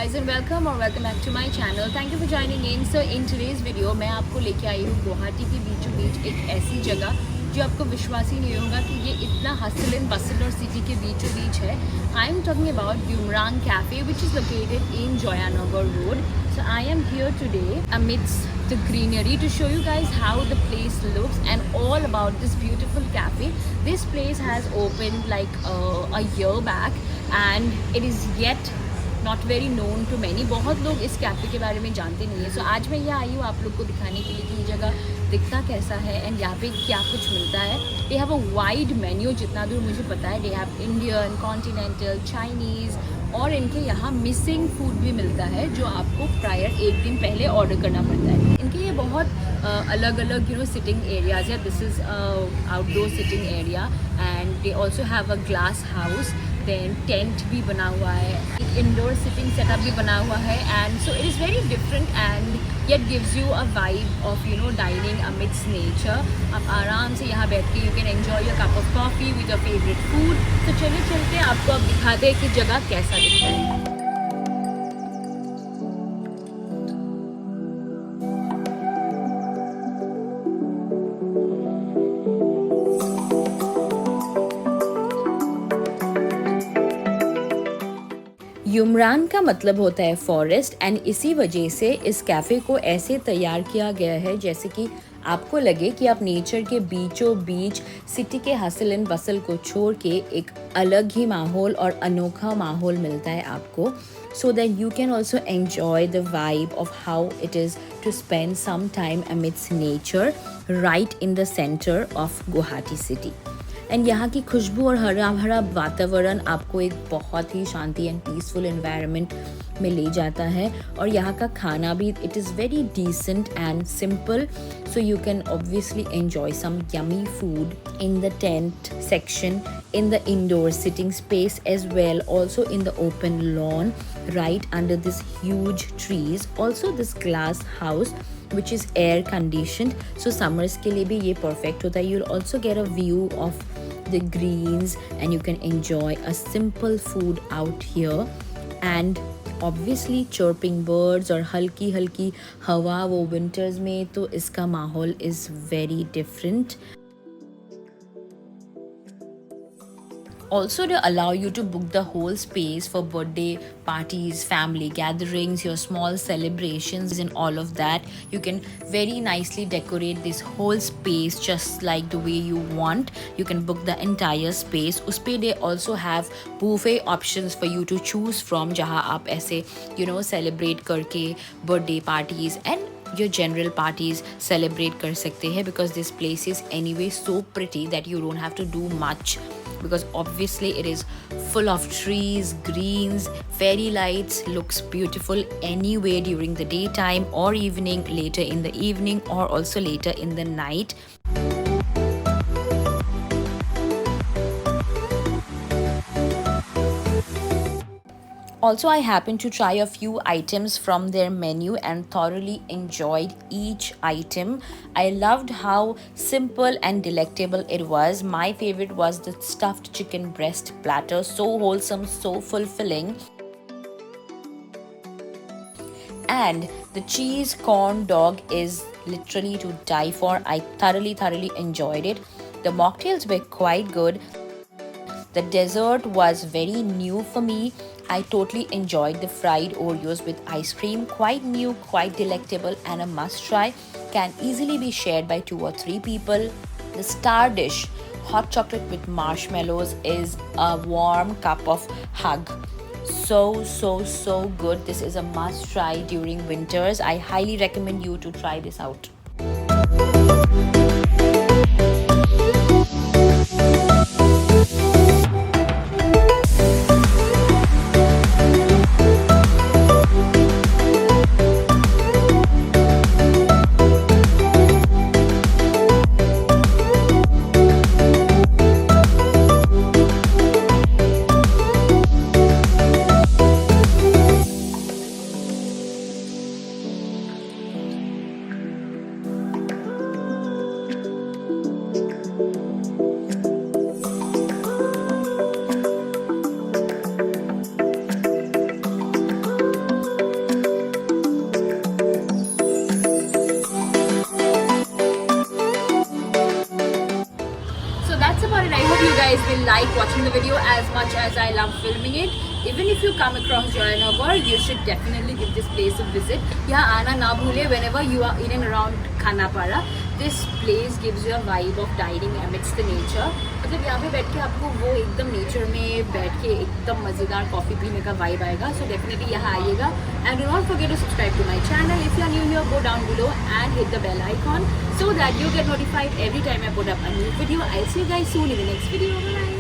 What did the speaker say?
guys and welcome back to my channel. Thank you for joining in. So in today's video मैं आपको लेके आई हूँ गुवाहाटी के बीचों बीच एक ऐसी जगह जो आपको विश्वास ही नहीं होगा कि ये इतना हसल एंड बसल और सिटी के बीचों बीच है. I am talking about Yumrang Cafe, which is located in Joyanagar Road. So I am here today amidst the greenery to show you guys how the place looks and all about this beautiful cafe. This place has opened like a year back and it is yet not very known to many. बहुत लोग इस cafe के बारे में जानते नहीं है. सो आज मैं यहाँ आई हूँ आप लोग को दिखाने के लिए कि ये जगह दिखता कैसा है एंड यहाँ पे क्या कुछ मिलता है. They have a wide menu जितना दूर मुझे पता है. They have Indian, continental, Chinese और इनके यहाँ मिसिंग फूड भी मिलता है जो आपको प्रायर एक दिन पहले ऑर्डर करना पड़ता है. इनके ये बहुत अलग अलग सिटिंग एरियाज़ है. This is outdoor sitting area and they also have a glass house. Then tent भी बना हुआ है, एक इंडोर सिटिंग सेटअप भी बना हुआ है. And so it is very different and yet gives you a vibe of dining amidst nature. आप आराम से यहाँ बैठ के you can enjoy your cup of coffee with your favourite food. तो चलिए चलते आपको अब दिखाते हैं कि जगह कैसा दिखता है. युमरान का मतलब होता है फॉरेस्ट एंड इसी वजह से इस कैफ़े को ऐसे तैयार किया गया है जैसे कि आपको लगे कि आप नेचर के बीचों बीच सिटी के हसल एंड बसल को छोड़ के एक अलग ही माहौल और अनोखा माहौल मिलता है आपको. So that you can also enjoy the vibe of how it is to spend some time amidst nature right in the centre of Guwahati city. And यहाँ की खुशबू और हरा भरा वातावरण आपको एक बहुत ही शांति एंड पीसफुल एनवायरनमेंट में ले जाता है. और यहाँ का खाना भी it is very decent and simple. So you can obviously enjoy some yummy food in the tent section, in the indoor sitting space as well, also in the open lawn right under this huge trees. Also this glass house which is air conditioned, so summers के लिए भी ये perfect होता है. You'll also get a view of the greens and you can enjoy a simple food out here. And obviously chirping birds और हल्की हल्की हवा वो winters में, तो इसका माहौल is very different. Also, they allow you to book the whole space for birthday parties, family gatherings, your small celebrations and all of that. You can very nicely decorate this whole space just like the way you want. You can book the entire space. उसपे they also have buffet options for you to choose from जहाँ आप ऐसे celebrate करके birthday parties and your general parties celebrate कर सकते हैं, because this place is anyway so pretty that you don't have to do much, because obviously it is full of trees, greens, fairy lights, looks beautiful anyway during the daytime or evening, later in the evening or also later in the night. Also, I happened to try a few items from their menu and thoroughly enjoyed each item. I loved how simple and delectable it was. My favorite was the stuffed chicken breast platter. So wholesome, so fulfilling. And the cheese corn dog is literally to die for. I thoroughly enjoyed it. The mocktails were quite good. The dessert was very new for me. I totally enjoyed the fried Oreos with ice cream. Quite new, quite delectable and a must try. Can easily be shared by 2 or 3 people. The star dish, hot chocolate with marshmallows, is a warm cup of hug. So good. This is a must try during winters. I highly recommend you to try this out. video as much as I love filming it. Even if you come across Joynagar, you should definitely give this place a visit. यहाँ आना ना भूले whenever you are in and around Khanapara. This place gives you a vibe of dining amidst the nature. मतलब यहाँ पे बैठ के आपको वो एकदम नेचर में बैठ के एकदम मज़ेदार कॉफ़ी पीने का वाइब आएगा. So definitely यहाँ आइएगा. And do not forget to subscribe to my channel. If you are new here, go down below and hit the bell icon so that you get notified every time I put up a new video. I'll see you guys soon in the next video. Bye.